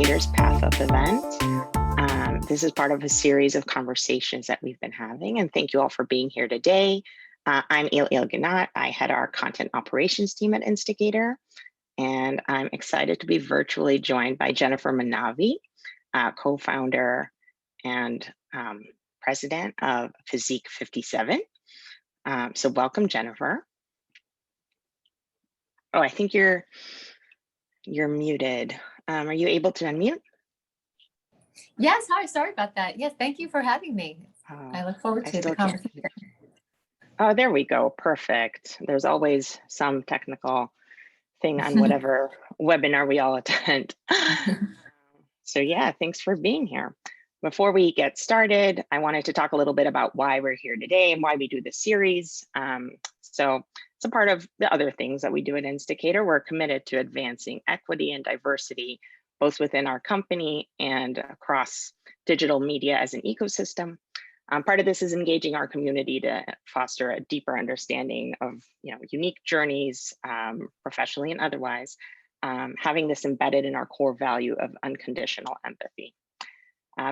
Insticator's thUp event. This is part of a series of conversations that we've been having, and thank you all for being here today. I'm Ealeal Ginott. I head our content operations team at Insticator, and I'm excited to be virtually joined by Jennifer Maanavi, co-founder and president of Physique 57. So welcome, Jennifer. Oh, I think you're muted. Are you able to unmute? Yes, hi, sorry about that. Yes, thank you for having me. I look forward to the conversation. Oh, there we go, perfect. There's always some technical thing on whatever webinar we all attend. So yeah, thanks for being here. Before we get started, I wanted to talk a little bit about why we're here today and why we do this series. So it's a part of the other things that we do at Insticator. We're committed to advancing equity and diversity, both within our company and across digital media as an ecosystem. Part of this is engaging our community to foster a deeper understanding of unique journeys, professionally and otherwise, having this embedded in our core value of unconditional empathy.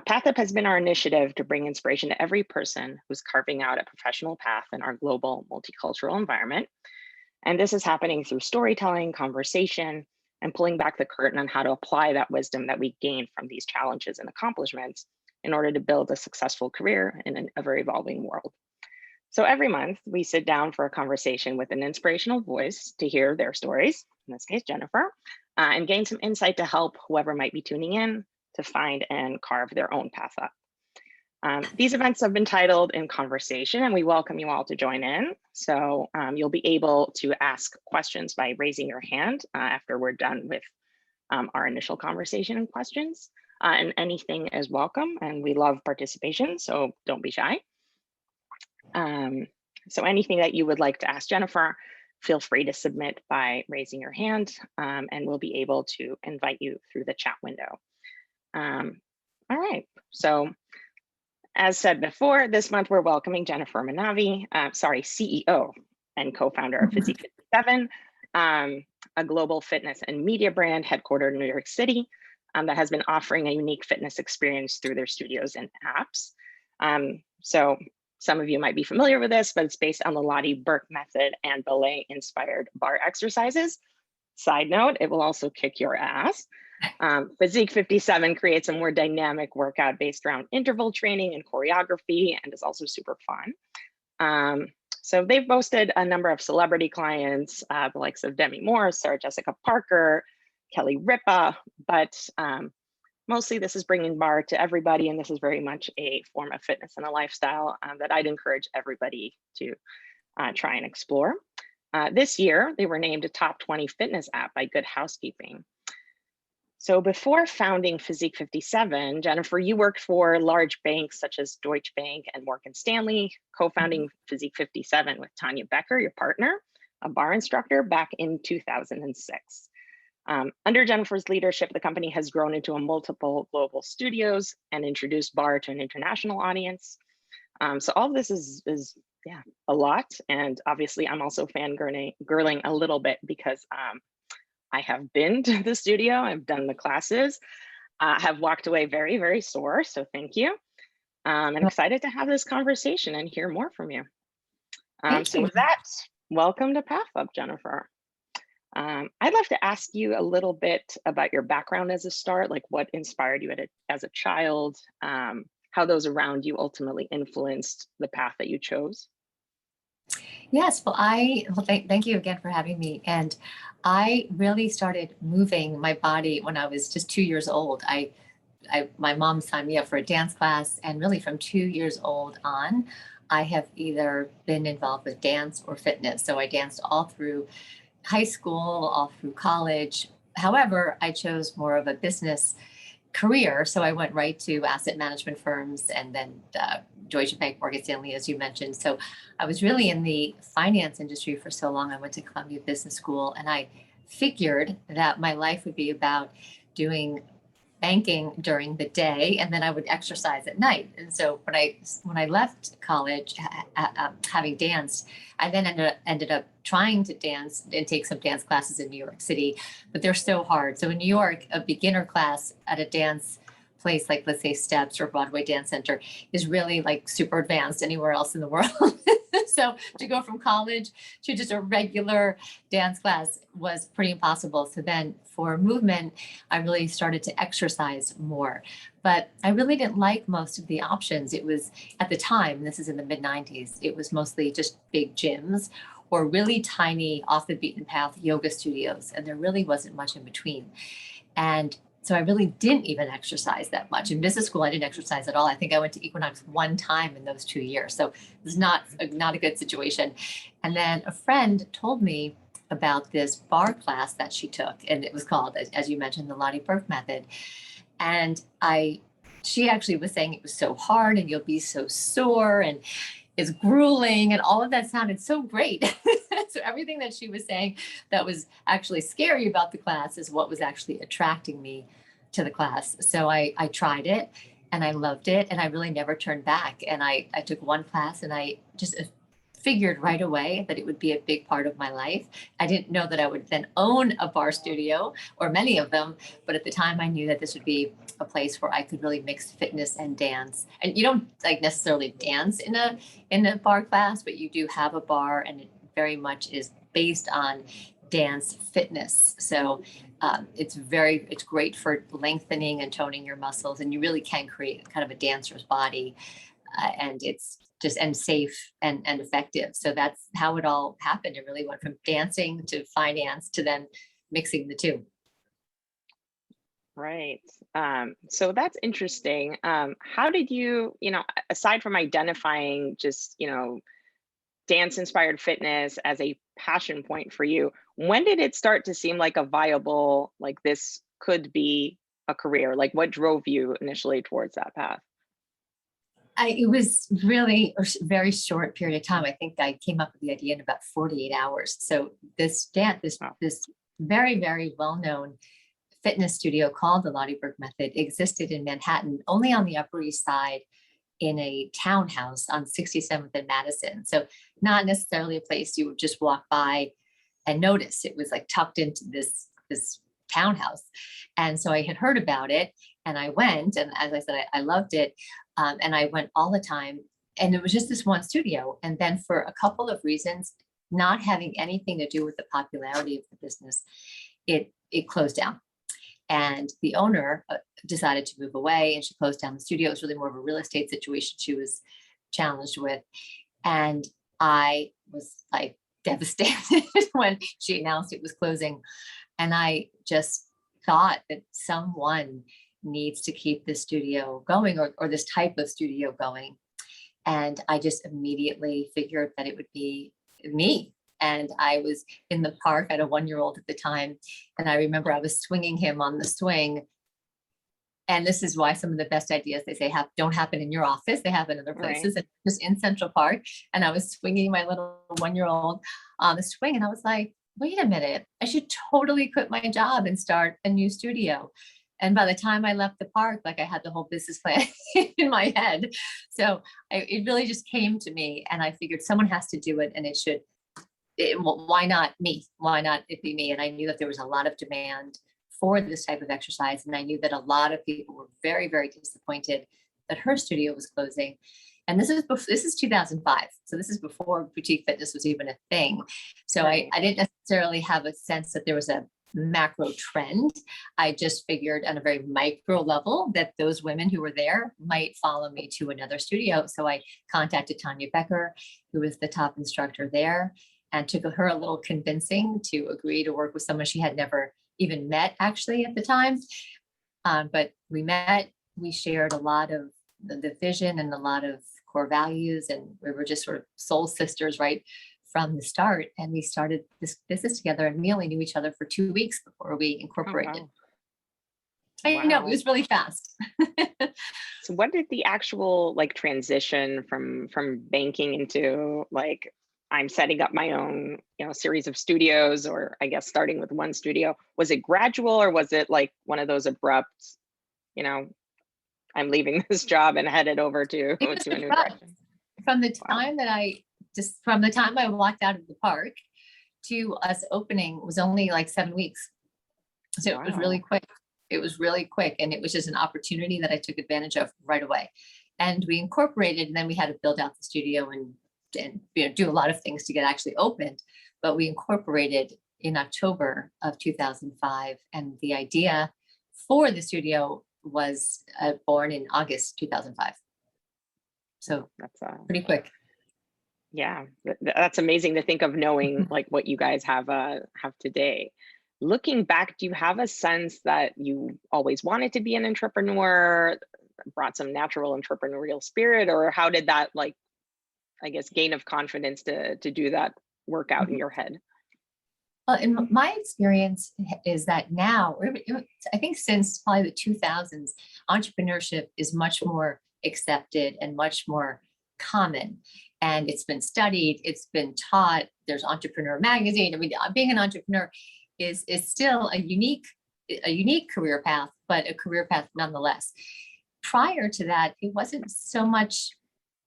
thUp has been our initiative to bring inspiration to every person who's carving out a professional path in our global multicultural environment. And this is happening through storytelling, conversation, and pulling back the curtain on how to apply that wisdom that we gain from these challenges and accomplishments in order to build a successful career in an ever-evolving world. So every month, we sit down for a conversation with an inspirational voice to hear their stories, in this case, Jennifer, and gain some insight to help whoever might be tuning in to find and carve their own path up. These events have been titled In Conversation, and we welcome you all to join in. So you'll be able to ask questions by raising your hand after we're done with our initial conversation and questions. And anything is welcome, and we love participation, so don't be shy. So anything that you would like to ask Jennifer, feel free to submit by raising your hand, and we'll be able to invite you through the chat window. All right, so as said before, this month we're welcoming Jennifer Maanavi, CEO and co-founder of Physique 57, a global fitness and media brand headquartered in New York City that has been offering a unique fitness experience through their studios and apps. So some of you might be familiar with this, but it's based on the Lottie Burke method and ballet-inspired bar exercises. Side note, it will also kick your ass. Physique 57 creates a more dynamic workout based around interval training and choreography, and is also super fun. So they've boasted a number of celebrity clients, the likes of Demi Moore, Sarah Jessica Parker, Kelly Ripa, but mostly this is bringing bar to everybody, and this is very much a form of fitness and a lifestyle that I'd encourage everybody to try and explore. This year, they were named a top 20 fitness app by Good Housekeeping. So before founding Physique 57, Jennifer, you worked for large banks such as Deutsche Bank and Morgan Stanley, co-founding Physique 57 with Tanya Becker, your partner, a bar instructor, back in 2006. Under Jennifer's leadership, the company has grown into a multiple global studios and introduced bar to an international audience. So all of this is a lot. And obviously I'm also fangirling a little bit because I have been to the studio, I've done the classes, have walked away very, very sore. So thank you. I'm excited to have this conversation and hear more from you. So with that, welcome to thUp, Jennifer. I'd love to ask you a little bit about your background as a start, like what inspired you as a child, how those around you ultimately influenced the path that you chose. Yes, well, thank you again for having me. And I really started moving my body when I was just 2 years old. My mom signed me up for a dance class, and really from 2 years old on, I have either been involved with dance or fitness. So I danced all through high school, all through college. However, I chose more of a business career. So I went right to asset management firms and then Deutsche Bank, Morgan Stanley, as you mentioned. So I was really in the finance industry for so long. I went to Columbia Business School, and I figured that my life would be about doing banking during the day, and then I would exercise at night. And so when I left college, having danced, I then ended up trying to dance and take some dance classes in New York City, but they're so hard. So in New York, a beginner class at a dance place like, let's say, Steps or Broadway Dance Center is really like super advanced anywhere else in the world. So to go from college to just a regular dance class was pretty impossible. So then for movement, I really started to exercise more. But I really didn't like most of the options. It was at the time, this is in the mid 90s, it was mostly just big gyms or really tiny off the beaten path yoga studios. And there really wasn't much in between. And so I really didn't even exercise that much. In business school, I didn't exercise at all. I think I went to Equinox one time in those 2 years. So it was not a good situation. And then a friend told me about this bar class that she took, and it was called, as you mentioned, the Lottie Burke method. And she actually was saying it was so hard and you'll be so sore and it's grueling, and all of that sounded so great. So everything that she was saying that was actually scary about the class is what was actually attracting me to the class. So I tried it and I loved it, and I really never turned back. And I took one class and I just figured right away that it would be a big part of my life. I didn't know that I would then own a bar studio or many of them, but at the time I knew that this would be a place where I could really mix fitness and dance. And you don't like necessarily dance in a bar class, but you do have a bar, and it very much is based on dance fitness. So it's great for lengthening and toning your muscles, and you really can create kind of a dancer's body, and it's just and safe and effective. So that's how it all happened. It really went from dancing to finance to then mixing the two. Right. So that's interesting. How did you, aside from identifying just, dance inspired fitness as a passion point for you, when did it start to seem like a viable, like this could be a career? Like what drove you initially towards that path? It was really a very short period of time. I think I came up with the idea in about 48 hours. So Wow. this very, very well-known fitness studio called the Lottie Burke Method existed in Manhattan, only on the Upper East Side in a townhouse on 67th and Madison. So not necessarily a place you would just walk by and notice. It was like tucked into this townhouse. And so I had heard about it and I went, and as I said, I loved it. And I went all the time, and it was just this one studio. And then for a couple of reasons, not having anything to do with the popularity of the business, it closed down. And the owner decided to move away, and she closed down the studio. It was really more of a real estate situation she was challenged with. And I was like devastated when she announced it was closing. And I just thought that someone needs to keep this studio going, or this type of studio going. And I just immediately figured that it would be me. And I was in the park. I had a 1-year-old at the time. And I remember I was swinging him on the swing. And this is why some of the best ideas, they say, don't happen in your office. They happen in other places. Right. And just in Central Park. And I was swinging my little 1-year-old on the swing. And I was like, wait a minute, I should totally quit my job and start a new studio. And by the time I left the park, like I had the whole business plan in my head. So it really just came to me, and I figured someone has to do it, and why not me? Why not it be me? And I knew that there was a lot of demand for this type of exercise. And I knew that a lot of people were very, very disappointed that her studio was closing. And this is 2005. So this is before boutique fitness was even a thing. So Right. I didn't necessarily have a sense that there was a macro trend. I just figured on a very micro level that those women who were there might follow me to another studio. So I contacted Tanya Becker, who was the top instructor there, and took her a little convincing to agree to work with someone she had never even met actually at the time. But we met, we shared a lot of the vision and a lot of core values, and we were just sort of soul sisters right from the start. And we started this business together, and we only knew each other for 2 weeks before we Oh, incorporated. wow. I know, it Wow. was really fast. So what did the actual like transition from banking into like I'm setting up my own, series of studios, or I guess starting with one studio, was it gradual or was it like one of those abrupt, I'm leaving this job and headed over to It was a a new rush. direction? From the Wow. time from the time I walked out of the park to us opening was only like 7 weeks. So it was really Wow. quick. It was really quick. And it was just an opportunity that I took advantage of right away. And we incorporated, and then we had to build out the studio and do a lot of things to get actually opened. But we incorporated in October of 2005. And the idea for the studio was born in August 2005. So That's pretty quick. yeah, that's amazing to think of, knowing like what you guys have today. Looking back, do you have a sense that you always wanted to be an entrepreneur, brought some natural entrepreneurial spirit, or how did that, like, I guess, gain of confidence to do that work out in your head? Well, in my experience is that now, I think since probably the 2000s, entrepreneurship is much more accepted and much more common. And it's been studied, it's been taught. There's Entrepreneur Magazine. I mean, being an entrepreneur is still a unique career path, but a career path nonetheless. Prior to that, it wasn't so much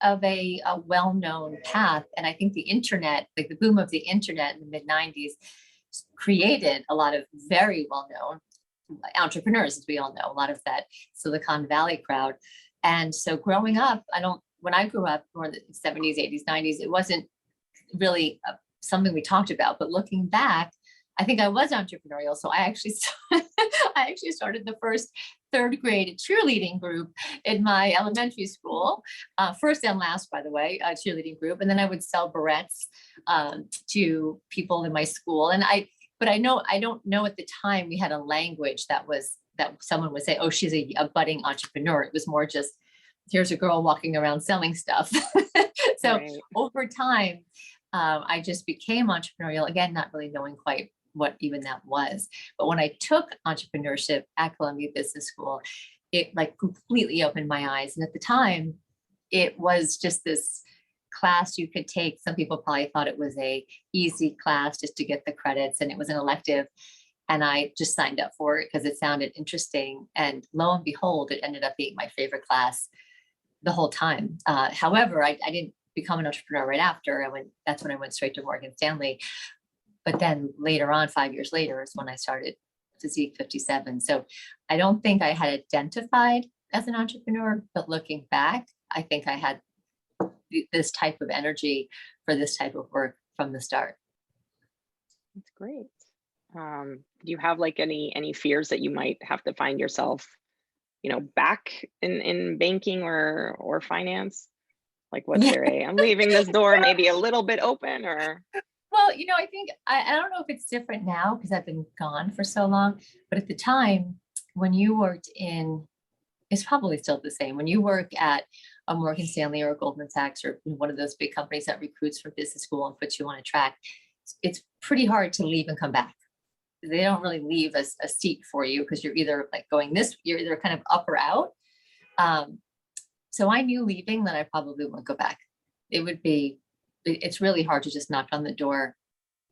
of a well-known path. And I think the internet, like the boom of the internet in the mid 90s, created a lot of very well-known entrepreneurs, as we all know, a lot of that Silicon Valley crowd. And so growing up, when I grew up more in the 70s, 80s, 90s, it wasn't really something we talked about. But looking back, I think I was entrepreneurial. So I actually started the first third grade cheerleading group in my elementary school, first and last, by the way, cheerleading group. And then I would sell barrettes to people in my school. But I don't know at the time we had a language that someone would say, oh, she's a budding entrepreneur. It was more just, here's a girl walking around selling stuff. So Right. over time, I just became entrepreneurial, again, not really knowing quite what even that was. But when I took entrepreneurship at Columbia Business School, it like completely opened my eyes. And at the time, it was just this class you could take. Some people probably thought it was a easy class just to get the credits, and it was an elective. And I just signed up for it because it sounded interesting. And lo and behold, it ended up being my favorite class the whole time. However, I didn't become an entrepreneur right after. That's when I went straight to Morgan Stanley. But then later on, 5 years later, is when I started Physique 57. So I don't think I had identified as an entrepreneur, but looking back, I think I had this type of energy for this type of work from the start. That's great. Do you have like any fears that you might have to find yourself, back in banking or finance? Like, was Yeah. there I'm leaving this door maybe a little bit open, or? Well, I think I don't know if it's different now because I've been gone for so long, but at the time when you worked it's probably still the same. When you work at a Morgan Stanley or a Goldman Sachs or one of those big companies that recruits for business school and puts you on a track, it's pretty hard to leave and come back. They don't really leave a seat for you because you're either like you're either kind of up or out. So I knew leaving that I probably wouldn't go back. It's really hard to just knock on the door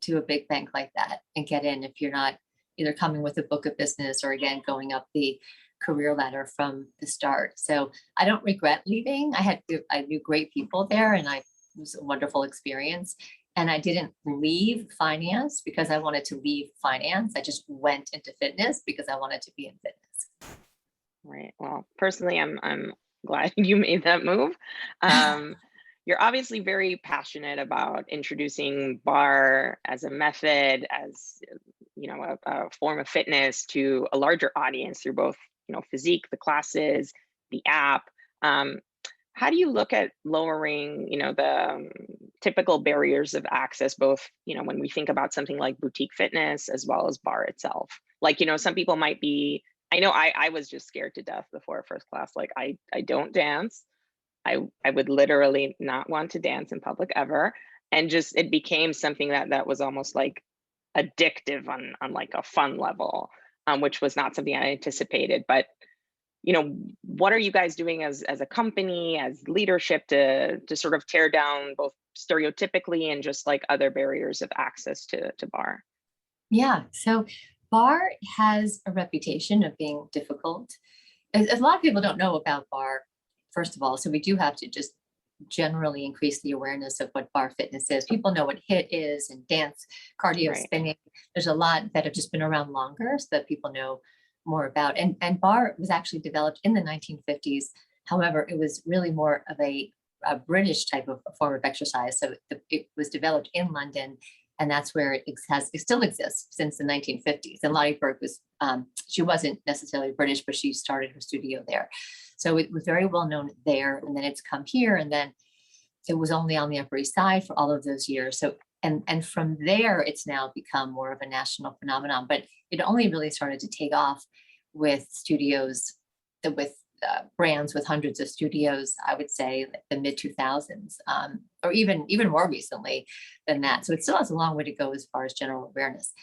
to a big bank like that and get in if you're not either coming with a book of business or again going up the career ladder from the start. So I don't regret leaving. I knew great people there, and it was a wonderful experience. And I didn't leave finance because I wanted to leave finance. I just went into fitness because I wanted to be in fitness. Right. Well, personally, I'm glad you made that move. You're obviously very passionate about introducing bar as a method, as a form of fitness to a larger audience through both physique, the classes, the app. How do you look at lowering the typical barriers of access, both when we think about something like boutique fitness as well as bar itself? Like, some people might be, I know I was just scared to death before first class. Like, I don't dance. I would literally not want to dance in public ever. And just, it became something that was almost like addictive on like a fun level, which was not something I anticipated. But what are you guys doing as a company, as leadership, to sort of tear down both stereotypically and just like other barriers of access to bar? Yeah. So bar has a reputation of being difficult. a lot of people don't know about bar, first of all. So we do have to just generally increase the awareness of what bar fitness is. People know what HIIT is and dance, cardio, Right. spinning. There's a lot that have just been around longer so that people know more about. And bar was actually developed in the 1950s. However, it was really more of a British type of form of exercise. So it was developed in London, and that's where it still exists since the 1950s. And Lottie Burke was, she wasn't necessarily British, but she started her studio there. So it was very well known there, and then it's come here, and then it was only on the Upper East Side for all of those years. So and from there, it's now become more of a national phenomenon. But it only really started to take off with studios, with brands with hundreds of studios, I would say the mid 2000s, or even more recently than that. So it still has a long way to go as far as general awareness.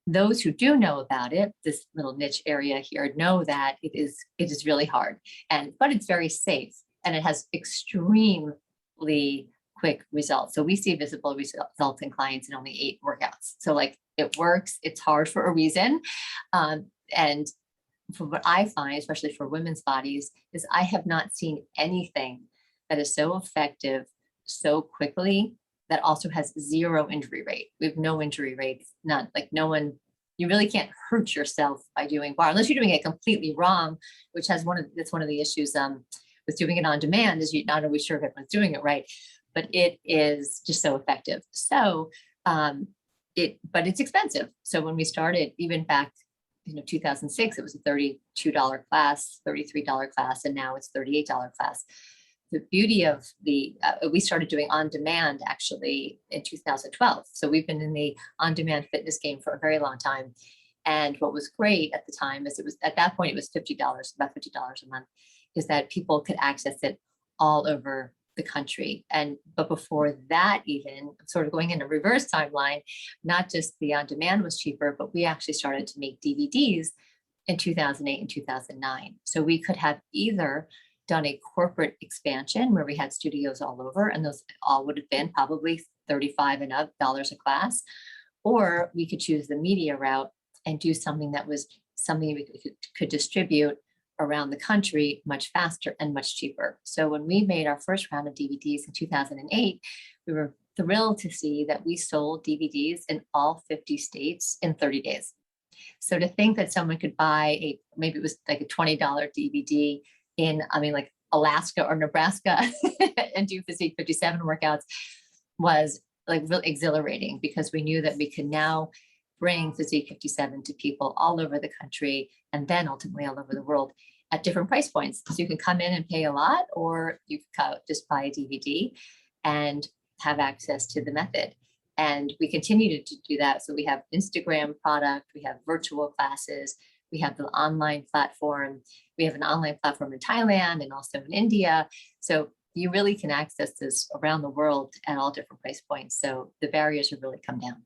Those who do know about it, this little niche area here, know that it is really hard, but it's very safe, and it has extremely quick results. So we see visible results in clients in only 8 workouts. So like, it works. It's hard for a reason, and from what I find, especially for women's bodies, is I have not seen anything that is so effective so quickly that also has 0 injury rate. We have no injury rates, none. Like, no one, you really can't hurt yourself by doing bar unless you're doing it completely wrong, which that's one of the issues with doing it on demand, is you're not always sure if everyone's doing it right, but it is just so effective. So but it's expensive. So when we started, even back 2006, it was a $32 class, $33 class, and now it's $38 class. The beauty of we started doing on demand actually in 2012. So we've been in the on demand fitness game for a very long time. And what was great at the time is at that point, it was $50, about $50 a month, is that people could access it all over the country. But before that, even sort of going in a reverse timeline, not just the on demand was cheaper, but we actually started to make DVDs in 2008 and 2009. So we could have either done a corporate expansion where we had studios all over, and those all would have been probably $35 and up a class, or we could choose the media route and do something that was something we could distribute around the country much faster and much cheaper. So when we made our first round of DVDs in 2008, we were thrilled to see that we sold DVDs in all 50 states in 30 days. So to think that someone could buy maybe it was like a $20 DVD in, like Alaska or Nebraska and do Physique 57 workouts was like really exhilarating, because we knew that we could now bring Physique 57 to people all over the country, and then ultimately all over the world at different price points. So you can come in and pay a lot, or you can just buy a DVD and have access to the method. And we continue to do that. So we have Instagram product, we have virtual classes, we have the online platform. We have an online platform in Thailand and also in India. So you really can access this around the world at all different price points. So the barriers have really come down.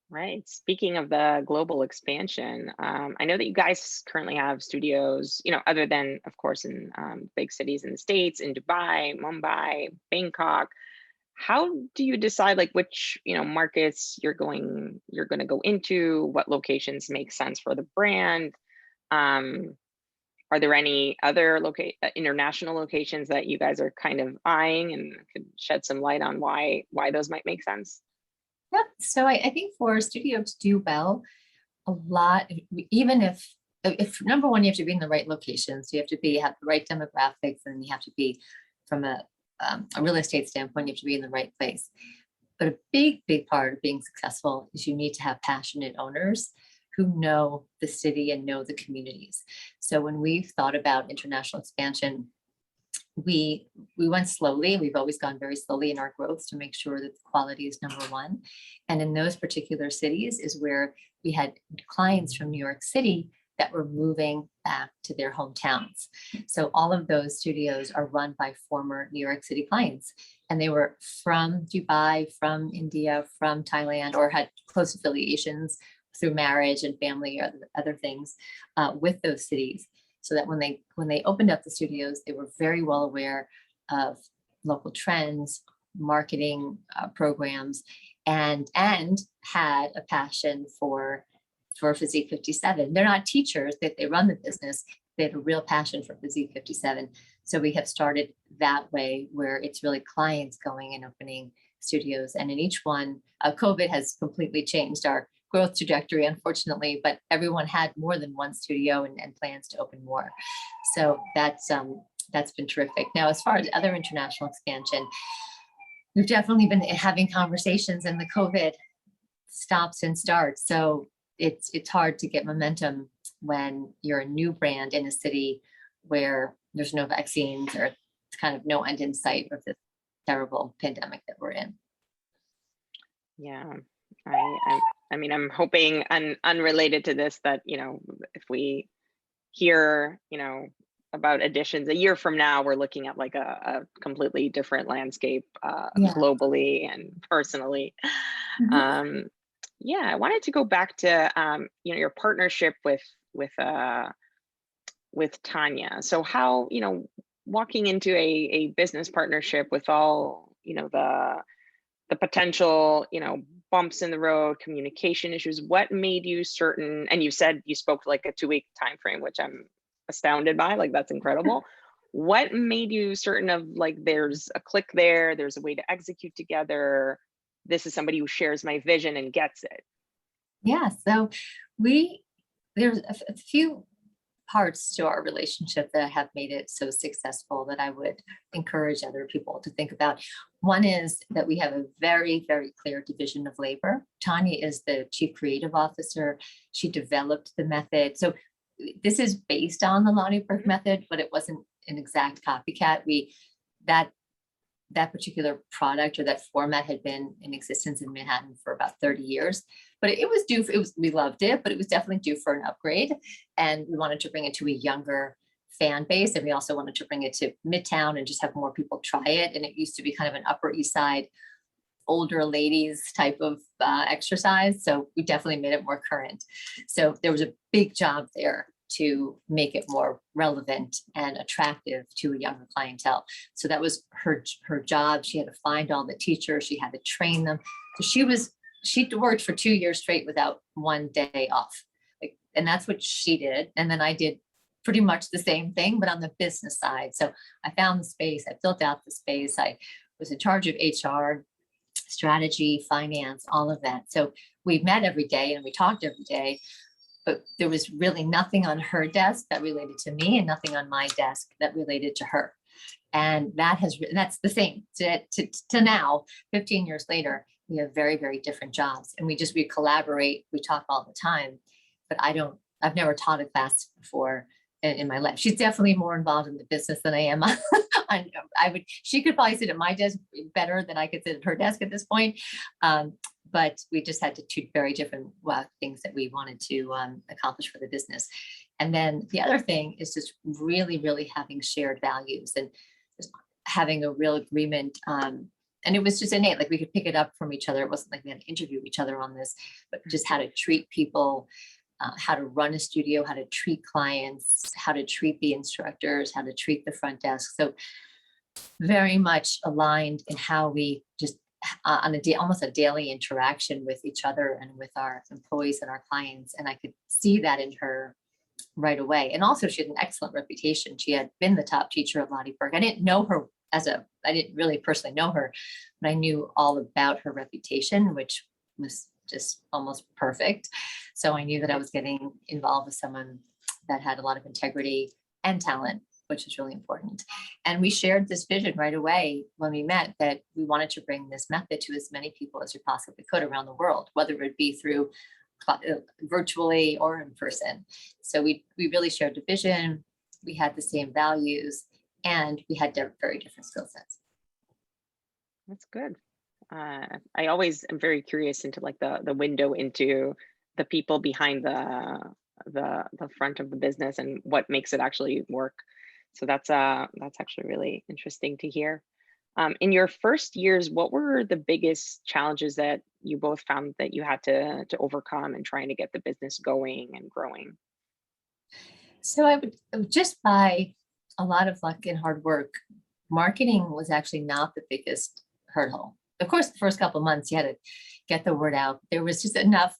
Right. Speaking of the global expansion, I know that you guys currently have studios, other than, of course, in big cities in the States, in Dubai, Mumbai, Bangkok. How do you decide like which, markets you're going to go into? What locations make sense for the brand? Are there any other international locations that you guys are kind of eyeing, and could shed some light on why those might make sense? Yep. So I think for a studio to do well, a lot, even if number one, you have to be in the right locations, you have to have the right demographics, and you have to be from a real estate standpoint, you have to be in the right place. But a big part of being successful is you need to have passionate owners who know the city and know the communities. So when we've thought about international expansion, we went slowly. We've always gone very slowly in our growth to make sure that the quality is number one. And in those particular cities is where we had clients from New York City that were moving back to their hometowns. So all of those studios are run by former New York City clients. And they were from Dubai, from India, from Thailand, or had close affiliations through marriage and family or other things with those cities. So that when they opened up the studios, they were very well aware of local trends, marketing programs, and had a passion for for Physique 57. They're not teachers, they run the business. They have a real passion for Physique 57. So we have started that way, where it's really clients going and opening studios. And in each one, COVID has completely changed our growth trajectory, unfortunately, but everyone had more than one studio and plans to open more. So that's been terrific. Now, as far as other international expansion, we've definitely been having conversations, and the COVID stops and starts. So it's hard to get momentum when you're a new brand in a city where there's no vaccines or kind of no end in sight of this terrible pandemic that we're in. Yeah, I mean, I'm hoping, unrelated to this, that, if we hear, about additions a year from now, we're looking at like a completely different landscape, Yeah. globally and personally. Yeah, I wanted to go back to, your partnership with Tanya. So how, walking into a business partnership with all, the potential, bumps in the road, communication issues, what made you certain? And you said you spoke like a 2-week time frame, which I'm astounded by. Like, that's incredible. What made you certain of, like, there's a click there, there's a way to execute together, this is somebody who shares my vision and gets it? Yeah. So there's a few parts to our relationship that have made it so successful that I would encourage other people to think about. One is that we have a very, very clear division of labor. Tanya is the chief creative officer. She developed the method. So this is based on the Lonnie Burke method, but it wasn't an exact copycat. That particular product or that format had been in existence in Manhattan for about 30 years, but it was we loved it, but it was definitely due for an upgrade. And we wanted to bring it to a younger fan base. And we also wanted to bring it to Midtown and just have more people try it. And it used to be kind of an Upper East Side, older ladies type of exercise. So we definitely made it more current. So there was a big job there to make it more relevant and attractive to a younger clientele. So that was her job. She had to find all the teachers, she had to train them. So she worked for 2 years straight without one day off. And that's what she did. And then I did pretty much the same thing, but on the business side. So I found the space, I built out the space, I was in charge of HR, strategy, finance, all of that. So we met every day and we talked every day, but there was really nothing on her desk that related to me and nothing on my desk that related to her. And that's the same to now, 15 years later. We have very, very different jobs, and we collaborate, we talk all the time, but I've never taught a class before in my life. She's definitely more involved in the business than I am. She could probably sit at my desk better than I could sit at her desk at this point. But we just had two very different things that we wanted to accomplish for the business. And then the other thing is just really, really having shared values and just having a real agreement. And it was just innate, like we could pick it up from each other. It wasn't like we had to interview each other on this, but just how to treat people, how to run a studio, how to treat clients, how to treat the instructors, how to treat the front desk. So very much aligned in how we just on almost a daily interaction with each other and with our employees and our clients. And I could see that in her right away. And also she had an excellent reputation. She had been the top teacher at Lonnie Burke. I didn't know her I didn't really personally know her, but I knew all about her reputation, which was just almost perfect. So I knew that I was getting involved with someone that had a lot of integrity and talent, which is really important. And we shared this vision right away when we met, that we wanted to bring this method to as many people as we possibly could around the world, whether it be through virtually or in person. So we really shared the vision. We had the same values, and we had very different skill sets. That's good. I always am very curious into like the window into the people behind the front of the business and what makes it actually work. So that's actually really interesting to hear. In your first years, what were the biggest challenges that you both found that you had to overcome in trying to get the business going and growing? So I would just by a lot of luck and hard work, marketing was actually not the biggest hurdle. Of course, the first couple of months you had to get the word out. There was just enough.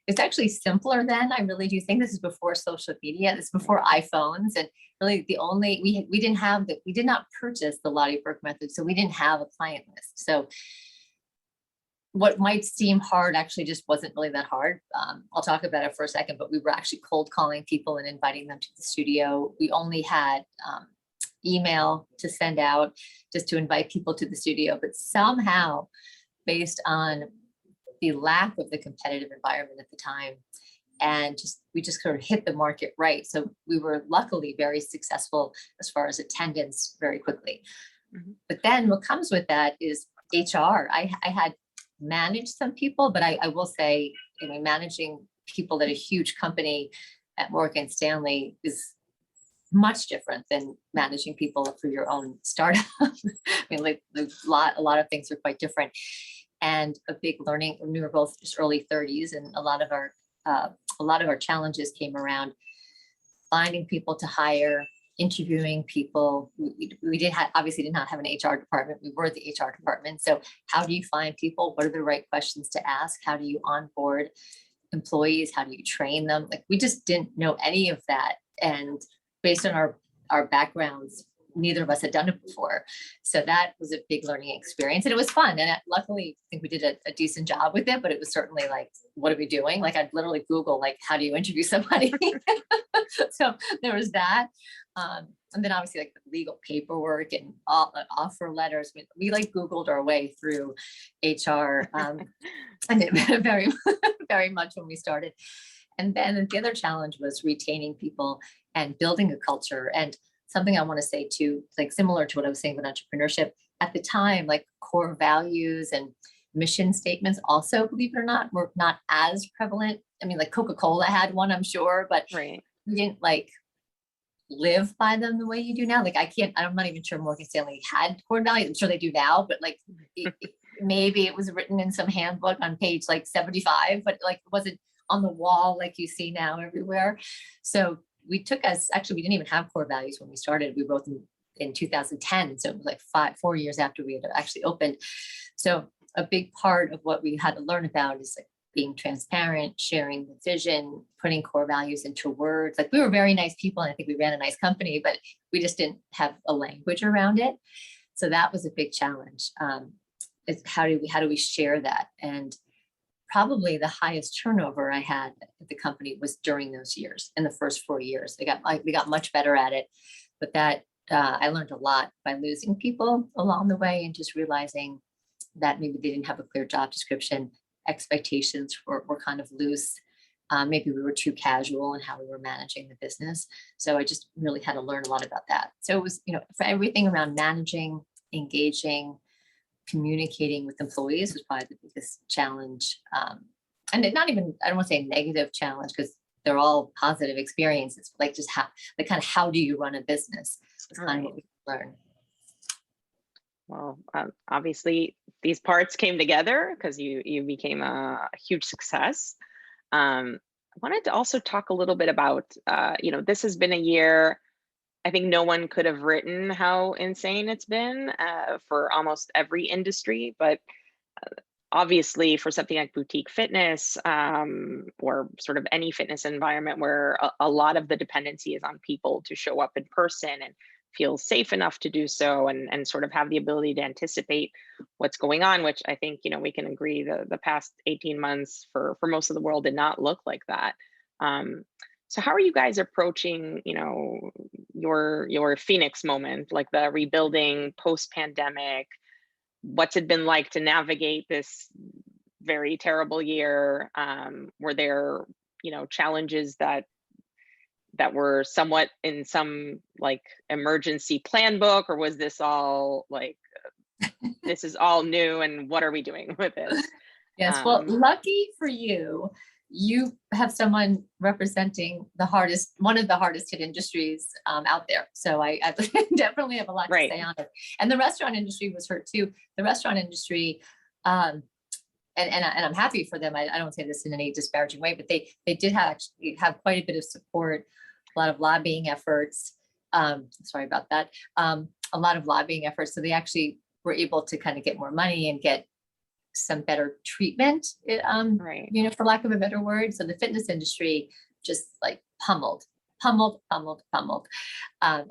it's actually simpler then. I really do think this is before social media. This is before iPhones, and really we did not purchase the Lottie Burke method, so we didn't have a client list. So what might seem hard actually just wasn't really that hard. I'll talk about it for a second, but we were actually cold calling people and inviting them to the studio. We only had email to send out just to invite people to the studio, but somehow, based on the lack of the competitive environment at the time, and we just sort of hit the market right. So we were luckily very successful as far as attendance very quickly. Mm-hmm. But then what comes with that is HR. I had managed some people, but I will say, managing people at a huge company at Morgan Stanley is much different than managing people for your own startup. I mean, like a lot of things are quite different. And a big learning, we were both just early 30s, and a lot of our challenges came around finding people to hire, interviewing people. We obviously did not have an HR department. We were the HR department. So how do you find people? What are the right questions to ask? How do you onboard employees? How do you train them? Like, we just didn't know any of that. And based on our backgrounds, neither of us had done it before. So that was a big learning experience, and it was fun. And luckily, I think we did a decent job with it, but it was certainly like, what are we doing? Like, I'd literally Google, like, how do you interview somebody? So there was that. And then obviously, like, the legal paperwork and all offer letters. We like Googled our way through HR, and it very, very much when we started. And then the other challenge was retaining people and building a culture. And something I want to say too, like similar to what I was saying about entrepreneurship at the time, like core values and mission statements also, believe it or not, were not as prevalent. I mean, like Coca-Cola had one, I'm sure, but we didn't like live by them the way you do now. Like, I'm not even sure Morgan Stanley had core values. I'm sure they do now, but like maybe it was written in some handbook on page like 75, but like it wasn't on the wall like you see now everywhere. So we didn't even have core values when we started. We wrote them in 2010. So it was like 4 years after we had actually opened. So a big part of what we had to learn about is like being transparent, sharing the vision, putting core values into words. Like, we were very nice people, and I think we ran a nice company, but we just didn't have a language around it. So that was a big challenge. Is how do we share that? And probably the highest turnover I had at the company was during those years. In the first 4 years, we got much better at it, but that I learned a lot by losing people along the way, and just realizing that maybe they didn't have a clear job description. Expectations were kind of loose. Maybe we were too casual in how we were managing the business. So I just really had to learn a lot about that. So it was, for everything around managing, engaging, communicating with employees was probably the biggest challenge. And I don't want to say negative challenge, because they're all positive experiences. Like, just how do you run a business? It's kind of what we learn. Well, obviously these parts came together because you became a huge success. I wanted to also talk a little bit about, this has been a year. I think no one could have written how insane it's been for almost every industry, but obviously for something like boutique fitness or sort of any fitness environment where a lot of the dependency is on people to show up in person and feel safe enough to do so, and sort of have the ability to anticipate what's going on, which I think, we can agree the past 18 months for most of the world did not look like that. So how are you guys approaching, your Phoenix moment, like the rebuilding post-pandemic? What's it been like to navigate this very terrible year? Were there, challenges that were somewhat in some like emergency plan book, or was this all like, this is all new and what are we doing with it? Yes, well, lucky for you, you have someone representing one of the hardest hit industries out there. So I definitely have a lot to say on it. And the restaurant industry was hurt too. The restaurant industry, and I'm happy for them. I don't say this in any disparaging way, but they did actually have quite a bit of support, a lot of lobbying efforts. Sorry about that. A lot of lobbying efforts. So they actually were able to kind of get more money and get some better treatment, Right. you know, for lack of a better word. So the fitness industry just like pummeled. I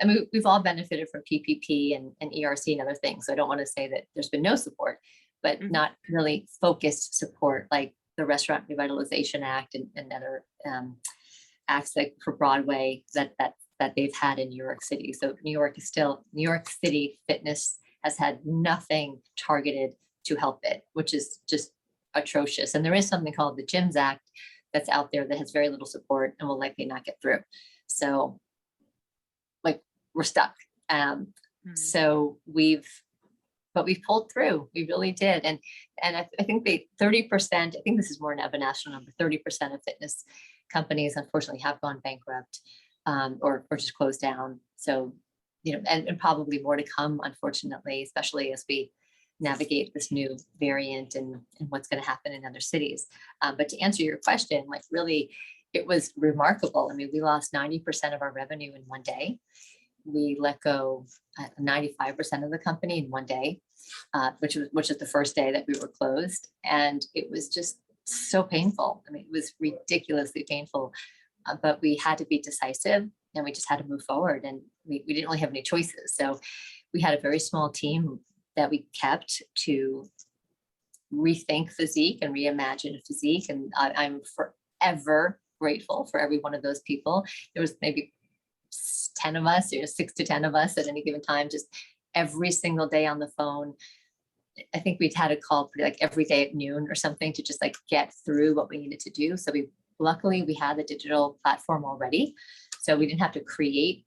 mean, we've all benefited from PPP and ERC and other things. So I don't want to say that there's been no support, but Mhm. not really focused support like the Restaurant Revitalization Act and other acts like for Broadway that they've had in New York City. So New York City fitness has had nothing targeted to help it, which is just atrocious. And there is something called the Gyms Act that's out there that has very little support and will likely not get through. So like we're stuck. Mhm. So we've pulled through. We really did. And I think 30%, I think this is more of a national number, 30% of fitness companies unfortunately have gone bankrupt, or just closed down. So, you know, and probably more to come, unfortunately, especially as we navigate this new variant and what's going to happen in other cities. But to answer your question, like really, it was remarkable. I mean, we lost 90% of our revenue in one day. We let go 95% of the company in one day, which is the first day that we were closed. And it was just so painful. I mean, it was ridiculously painful, but we had to be decisive and we just had to move forward, and we didn't really have any choices. So we had a very small team that we kept to rethink physique and reimagine physique. And I'm forever grateful for every one of those people. There was maybe 10 of us, 6 to 10 of us at any given time, just every single day on the phone. I think we'd had a call pretty like every day at noon or something to just like get through what we needed to do. So luckily we had the digital platform already. So we didn't have to create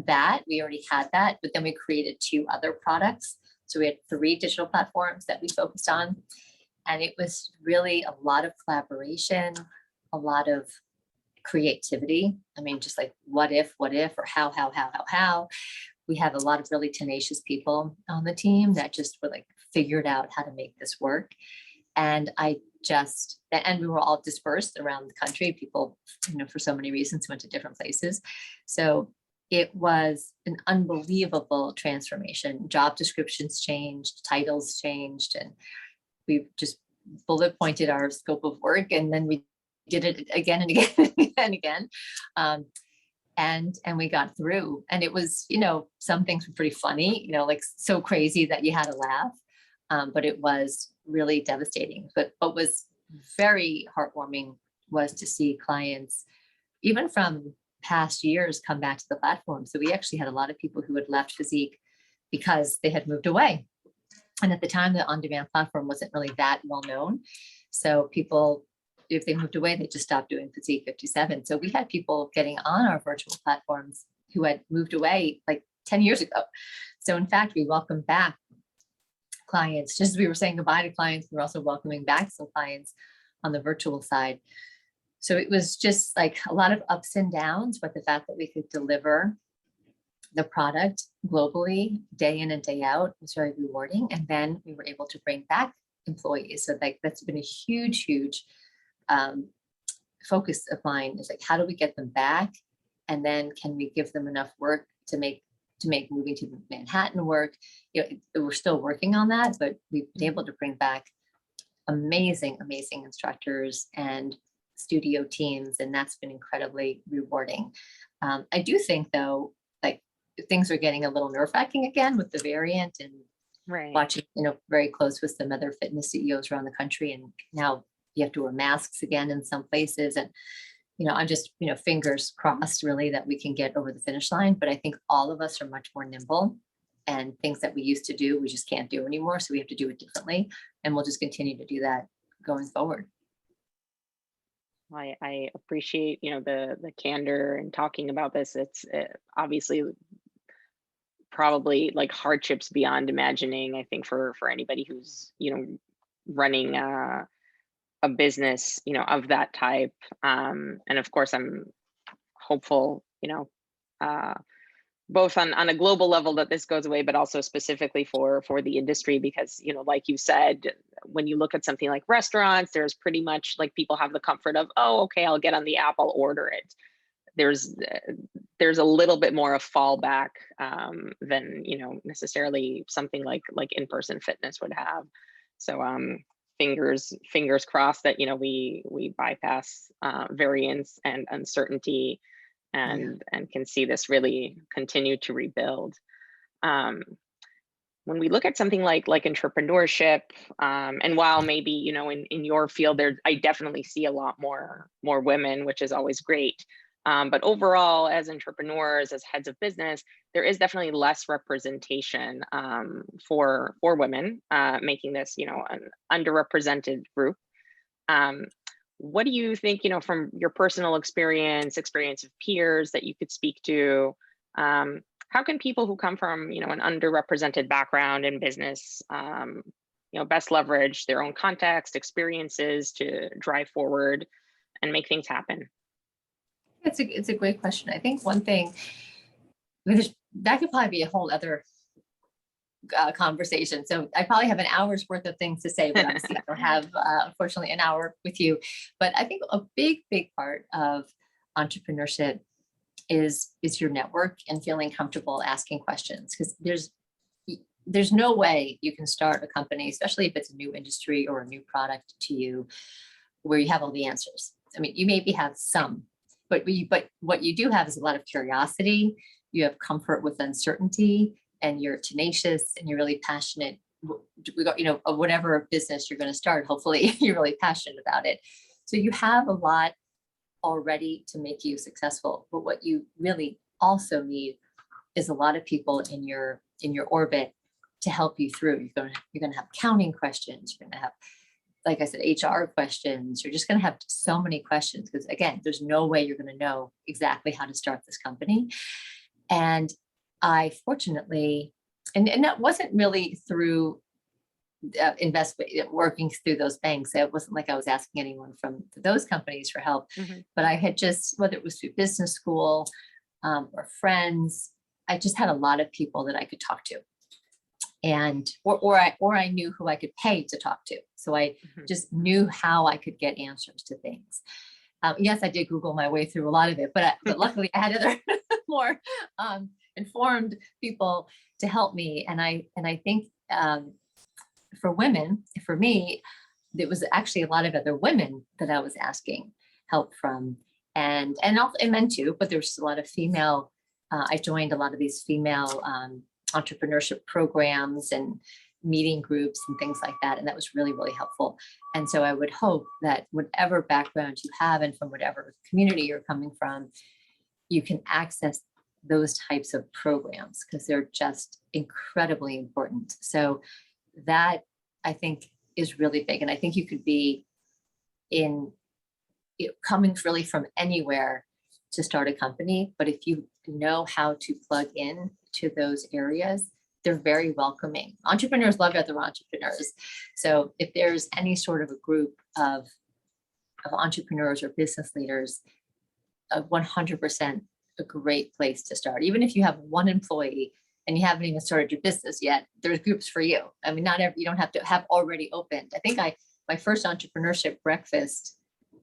that. We already had that, but then we created 2 other products. So we had 3 digital platforms that we focused on. And it was really a lot of collaboration, a lot of creativity. I mean, just like what if, or how. We have a lot of really tenacious people on the team that just were like figured out how to make this work. And we were all dispersed around the country. People, you know, for so many reasons went to different places. So it was an unbelievable transformation. Job descriptions changed, titles changed, and we just bullet pointed our scope of work, and then we did it again and again and again. And we got through. And it was, you know, some things were pretty funny, you know, like so crazy that you had to laugh. But it was really devastating. But what was very heartwarming was to see clients, even from past years, come back to the platform. So we actually had a lot of people who had left Physique because they had moved away. And at the time, the on-demand platform wasn't really that well known. So people, if they moved away, they just stopped doing Physique 57. So we had people getting on our virtual platforms who had moved away like 10 years ago. So in fact, we welcomed back clients. Just as we were saying goodbye to clients, we were also welcoming back some clients on the virtual side. So it was just like a lot of ups and downs, but the fact that we could deliver the product globally day in and day out was very rewarding. And then we were able to bring back employees. So like that's been a huge focus of mine, is like, how do we get them back? And then can we give them enough work to make moving to Manhattan work? You know, we're still working on that, but we've been able to bring back amazing instructors and studio teams, and that's been incredibly rewarding. I do think though, like things are getting a little nerve-wracking again with the variant, and Right. watching, you know, very close with some other fitness CEOs around the country, and now you have to wear masks again in some places. And, you know, I'm just, you know, fingers crossed really that we can get over the finish line. But I think all of us are much more nimble, and things that we used to do, we just can't do anymore. So we have to do it differently. And we'll just continue to do that going forward. I appreciate, you know, the candor and talking about this. It's obviously probably like hardships beyond imagining, I think, for anybody who's, you know, running a business, you know, of that type. And of course, I'm hopeful, you know, uh, both on a global level that this goes away, but also specifically for the industry, because, you know, like you said, when you look at something like restaurants, there's pretty much like people have the comfort of, oh, okay, I'll get on the app, I'll order it. There's a little bit more of fallback than, you know, necessarily something like in-person fitness would have. So fingers crossed that, we bypass variance and uncertainty, Yeah. and can see this really continue to rebuild. Um, when we look at something like entrepreneurship, and while maybe, in your field there, I definitely see a lot more women, which is always great. But overall, as entrepreneurs, as heads of business, there is definitely less representation for women, making this, an underrepresented group. Um, what do you think, from your personal experience of peers that you could speak to? How can people who come from, an underrepresented background in business, best leverage their own context, experiences to drive forward and make things happen? It's a great question. I think one thing, that could probably be a whole other conversation. So I probably have an hour's worth of things to say, but obviously I don't have, unfortunately, an hour with you. But I think a big part of entrepreneurship is your network and feeling comfortable asking questions, because there's no way you can start a company, especially if it's a new industry or a new product to you, where you have all the answers. I mean, you maybe have some, but what you do have is a lot of curiosity. You have comfort with uncertainty, and you're tenacious, and you're really passionate. Of whatever business you're going to start, hopefully you're really passionate about it. So you have a lot already to make you successful. But what you really also need is a lot of people in your orbit to help you through. You're going to have accounting questions. You're going to have, like I said, HR questions. You're just going to have so many questions, because again, there's no way you're going to know exactly how to start this company. And I fortunately, and that wasn't really through working through those banks. It wasn't like I was asking anyone from those companies for help, Mhm. but I had just, whether it was through business school or friends, I just had a lot of people that I could talk to, and or I knew who I could pay to talk to. So I Mhm. just knew how I could get answers to things. Yes, I did Google my way through a lot of it, but luckily I had other more informed people to help me. And I think for women, for me, there was actually a lot of other women that I was asking help from, and also and men too, but there was just a lot of female. I joined a lot of these female entrepreneurship programs and meeting groups and things like that, and that was really helpful. And so I would hope that whatever background you have and from whatever community you're coming from, you can access those types of programs, because they're just incredibly important. So that, I think, is really big. And I think you could be coming really from anywhere to start a company, but if you know how to plug in to those areas, they're very welcoming. Entrepreneurs love other entrepreneurs. So if there's any sort of a group of entrepreneurs or business leaders, 100% a great place to start. Even if you have one employee and you haven't even started your business yet, there's groups for you. I mean, you don't have to have already opened. I think my first entrepreneurship breakfast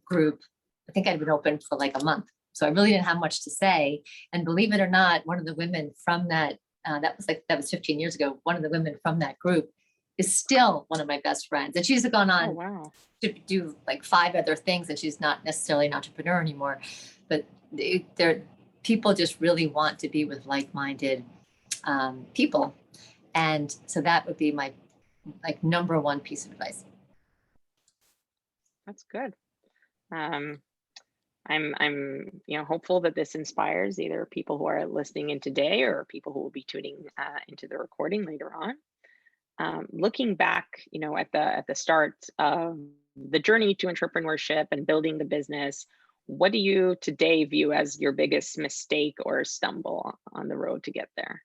group, I think I'd been open for like a month. So I really didn't have much to say. And believe it or not, one of the women from that was 15 years ago. One of the women from that group is still one of my best friends. And she's gone Oh, on wow. to do like 5 other things, and she's not necessarily an entrepreneur anymore. But people just really want to be with like-minded people. And so that would be my number one piece of advice. That's good. Um, I'm hopeful that this inspires either people who are listening in today or people who will be tuning into the recording later on. Looking back, at the start of the journey to entrepreneurship and building the business, what do you today view as your biggest mistake or stumble on the road to get there?